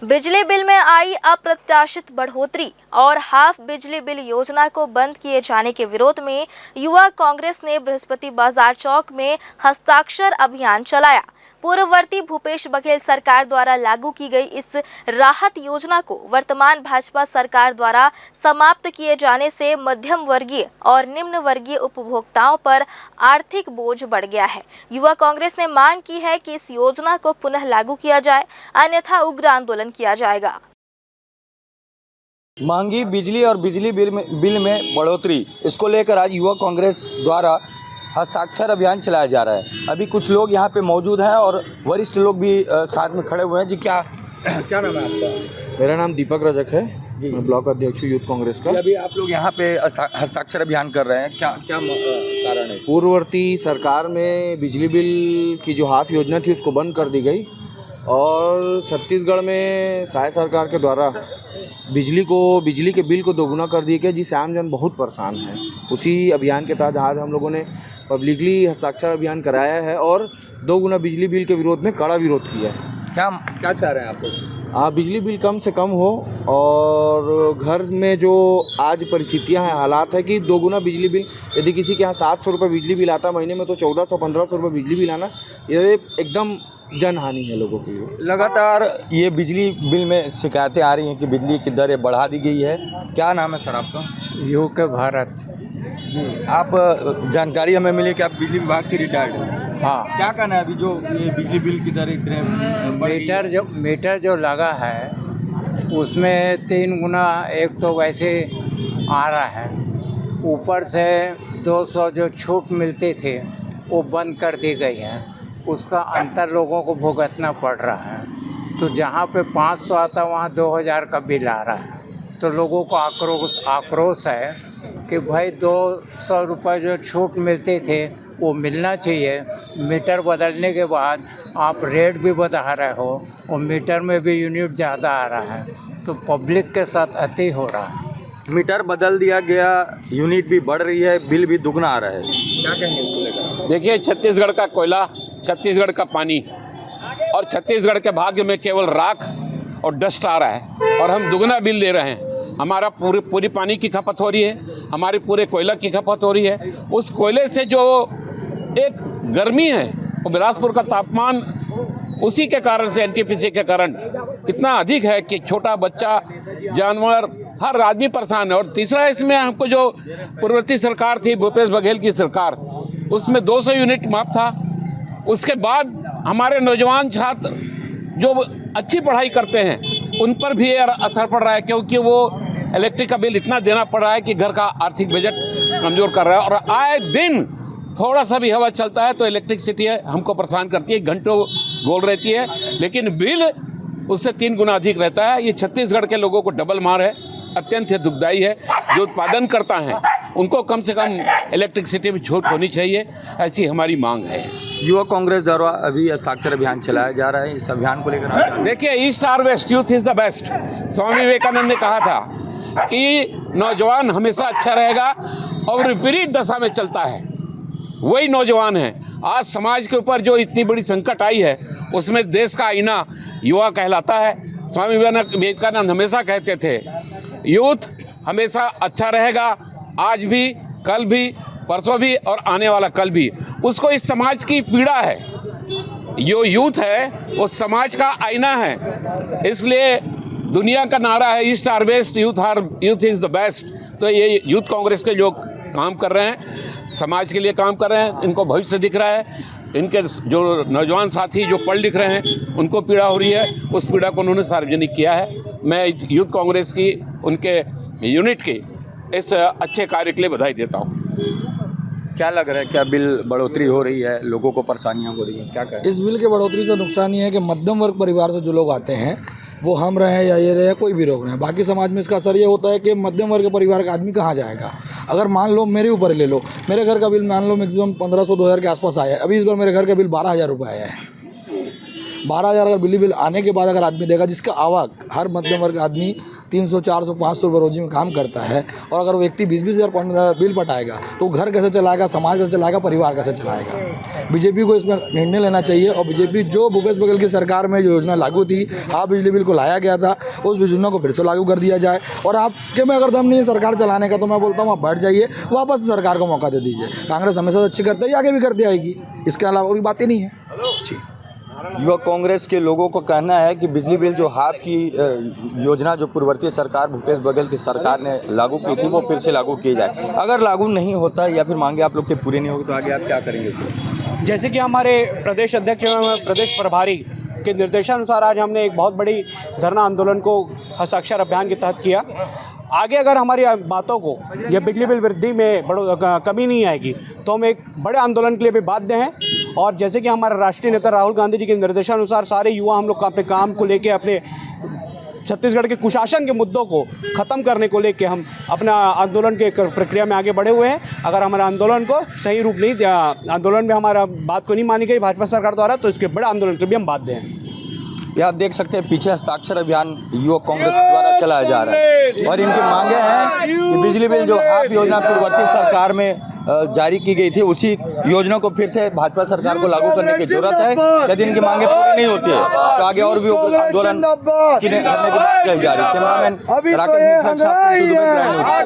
बिजली बिल में आई अप्रत्याशित बढ़ोतरी और हाफ बिजली बिल योजना को बंद किए जाने के विरोध में युवा कांग्रेस ने बृहस्पति बाजार चौक में हस्ताक्षर अभियान चलाया। पूर्ववर्ती भूपेश बघेल सरकार द्वारा लागू की गई इस राहत योजना को वर्तमान भाजपा सरकार द्वारा समाप्त किए जाने से मध्यम वर्गीय और निम्न वर्गीय उपभोक्ताओं पर आर्थिक बोझ बढ़ गया है। युवा कांग्रेस ने मांग की है कि इस योजना को पुनः लागू किया जाए, अन्यथा उग्र आंदोलन किया जाएगा। महंगी बिजली और बिजली बिल में बढ़ोतरी, इसको लेकर आज युवा कांग्रेस द्वारा हस्ताक्षर अभियान चलाया जा रहा है। अभी कुछ लोग यहाँ पे मौजूद हैं और वरिष्ठ लोग भी साथ में खड़े हुए हैं। जी क्या नाम है आपका? मेरा नाम दीपक रजक है जी। मैं ब्लॉक अध्यक्ष हूँ यूथ कांग्रेस का। अभी आप लोग यहाँ पे हस्ताक्षर अभियान कर रहे हैं, क्या कारण है? पूर्ववर्ती सरकार में बिजली बिल की जो हाफ योजना थी उसको बंद कर दी गई और छत्तीसगढ़ में साय सरकार के द्वारा बिजली के बिल को दोगुना कर दिया गया, जिससे आम जन बहुत परेशान है। उसी अभियान के तहत आज हम लोगों ने पब्लिकली हस्ताक्षर अभियान कराया है और दोगुना बिजली बिल के विरोध में कड़ा विरोध किया है। क्या चाह रहे हैं आप लोग? बिजली बिल कम से कम हो और घर में जो आज परिस्थितियां हैं, हालात है कि दोगुना बिजली बिल, यदि किसी के यहाँ 700 रुपये बिजली बिल आता महीने में, तो 1400-1500 रुपये बिजली बिल आना ये एकदम जनहानि है लोगों के लिए। लगातार ये बिजली बिल में शिकायतें आ रही हैं कि बिजली की दरें बढ़ा दी गई है। क्या नाम है सर आपका? यूक भारत। आप जानकारी हमें मिली कि आप बिजली विभाग से रिटायर्ड हैं। हाँ, क्या कहना है अभी जो ये बिजली बिल की दरें मीटर जो लगा है उसमें 3 गुना, एक तो वैसे आ रहा है, ऊपर से 200 जो छूट मिलते थे वो बंद कर दी गई है। उसका अंतर लोगों को भुगतना पड़ रहा है। तो जहाँ पे 500 आता वहाँ 2000 का बिल आ रहा है। तो लोगों को आक्रोश है कि भाई 200 रुपये जो छूट मिलते थे वो मिलना चाहिए। मीटर बदलने के बाद आप रेट भी बढ़ा रहे हो और मीटर में भी यूनिट ज़्यादा आ रहा है, तो पब्लिक के साथ अति हो रहा है। मीटर बदल दिया गया, यूनिट भी बढ़ रही है, बिल भी दुगना आ रहा है। क्या कहेंगे इसको लेकर? देखिए, छत्तीसगढ़ का कोयला, छत्तीसगढ़ का पानी और छत्तीसगढ़ के भाग्य में केवल राख और डस्ट आ रहा है और हम दुगना बिल दे रहे हैं। हमारा पूरी पानी की खपत हो रही है, हमारे पूरे कोयला की खपत हो रही है। उस कोयले से जो एक गर्मी है, वो बिलासपुर का तापमान उसी के कारण से, एनटीपीसी के कारण इतना अधिक है कि छोटा बच्चा, जानवर, हर आदमी परेशान है। और तीसरा, इसमें हमको जो पूर्ववर्ती सरकार थी, भूपेश बघेल की सरकार, उसमें 200 यूनिट माफ था। उसके बाद हमारे नौजवान छात्र जो अच्छी पढ़ाई करते हैं उन पर भी असर पड़ रहा है, क्योंकि वो इलेक्ट्रिक का बिल इतना देना पड़ रहा है कि घर का आर्थिक बजट कमज़ोर कर रहा है। और आए दिन थोड़ा सा भी हवा चलता है तो इलेक्ट्रिसिटी हमको परेशान करती है, घंटों गोल रहती है, लेकिन बिल उससे 3 गुना अधिक रहता है। ये छत्तीसगढ़ के लोगों को डबल मार है, अत्यंत दुखदायी है। जो उत्पादन करता है उनको कम से कम इलेक्ट्रिसिटी में छूट होनी चाहिए, ऐसी हमारी मांग है। युवा कांग्रेस द्वारा अभी हस्ताक्षर अभियान चलाया जा रहा है। इस अभियान को लेकर देखिए, ईस्ट और west, youth is the best. Swami Vivekananda ने कहा था कि नौजवान हमेशा अच्छा रहेगा और विपरीत दशा में चलता है, वही नौजवान है। आज समाज के ऊपर जो इतनी बड़ी संकट आई है उसमें देश का आईना युवा कहलाता है। स्वामी विवेकानंद हमेशा कहते थे, यूथ हमेशा अच्छा रहेगा, आज भी, कल भी, परसों भी और आने वाला कल भी। उसको इस समाज की पीड़ा है, जो यूथ है वो समाज का आईना है। इसलिए दुनिया का नारा है ईस्ट और west, youth is the best. तो ये यूथ कांग्रेस के लोग काम कर रहे हैं, समाज के लिए काम कर रहे हैं, इनको भविष्य दिख रहा है। इनके जो नौजवान साथी जो पढ़ लिख रहे हैं उनको पीड़ा हो रही है, उस पीड़ा को उन्होंने सार्वजनिक किया है। मैं यूथ कांग्रेस की, उनके यूनिट की इस अच्छे कार्य के लिए बधाई देता हूँ। क्या लग रहा है, क्या बिल बढ़ोतरी हो रही है, लोगों को परेशानियां हो रही हैं, क्या कहें? इस बिल के बढ़ोतरी से नुकसान ये है कि मध्यम वर्ग परिवार से जो लोग आते हैं, वो हम रहे या ये रहे, कोई भी लोग रहे, बाकी समाज में इसका असर ये होता है कि मध्यम वर्ग परिवार का आदमी कहाँ जाएगा। अगर मान लो मेरे ऊपर ले लो, मेरे घर का बिल मान लो मैक्सिमम 1500-2000 के आसपास आया है। अभी इस बार मेरे घर का बिल 12,000 रुपये आया है। 12,000 अगर बिजली बिल आने के बाद अगर आदमी देगा, जिसका आवक हर मध्यम वर्ग आदमी 300, 400, 500 रुपये रोजी में काम करता है और अगर वो व्यक्ति 20-20 हज़ार बिल पटाएगा तो घर कैसे चलाएगा, समाज कैसे चलाएगा, परिवार कैसे चलाएगा। बीजेपी को इसमें निर्णय लेना चाहिए और बीजेपी जो भूपेश बघेल की सरकार में जो योजना लागू थी, हाफ बिजली बिल को लाया गया था, उस योजना को फिर से लागू कर दिया जाए। और आपके में अगर दम नहीं है सरकार चलाने का तो मैं बोलता हूँ आप बैठ जाइए, वापस सरकार को मौका दे दीजिए। कांग्रेस हमेशा अच्छी करती है, आगे भी करती आएगी, इसके अलावा कोई बात ही नहीं है। जी। युवा कांग्रेस के लोगों को कहना है कि बिजली बिल जो हाफ की योजना जो पूर्ववर्ती सरकार भूपेश बघेल की सरकार ने लागू की थी वो फिर से लागू की जाए। अगर लागू नहीं होता या फिर मांगे आप लोग के पूरे नहीं होगी तो आगे आप क्या करेंगे? जैसे कि हमारे प्रदेश अध्यक्ष एवं प्रदेश प्रभारी के निर्देशानुसार आज हमने एक बहुत बड़ी धरना आंदोलन को हस्ताक्षर अभियान के तहत किया। आगे अगर हमारी बातों को या बिजली बिल वृद्धि में कमी नहीं आएगी तो हम एक बड़े आंदोलन के लिए भी बाध्य हैं। और जैसे कि हमारे राष्ट्रीय नेता राहुल गांधी जी के निर्देशानुसार सारे युवा हम लोग अपने काम को लेके, अपने छत्तीसगढ़ के कुशासन के मुद्दों को ख़त्म करने को लेके हम अपना आंदोलन के प्रक्रिया में आगे बढ़े हुए हैं। अगर हमारे आंदोलन को सही रूप नहीं दिया, आंदोलन में हमारा बात को नहीं मानी गई भाजपा सरकार द्वारा, तो इसके बड़े आंदोलन के भी हम बाध्य हैं। ये आप देख सकते हैं पीछे हस्ताक्षर अभियान युवा कांग्रेस द्वारा चलाया जा रहा है और इनकी मांगे हैं कि बिजली बिल जो हाफ योजना पूर्ववर्ती सरकार में जारी की गई थी उसी योजना को फिर से भाजपा सरकार को लागू करने की जरूरत है। यदि इनकी मांगे पूरी नहीं होती है तो आगे और भी आंदोलन करने की बात कही जा रही है। कैमरामैन राकेश मिश्रा के साथ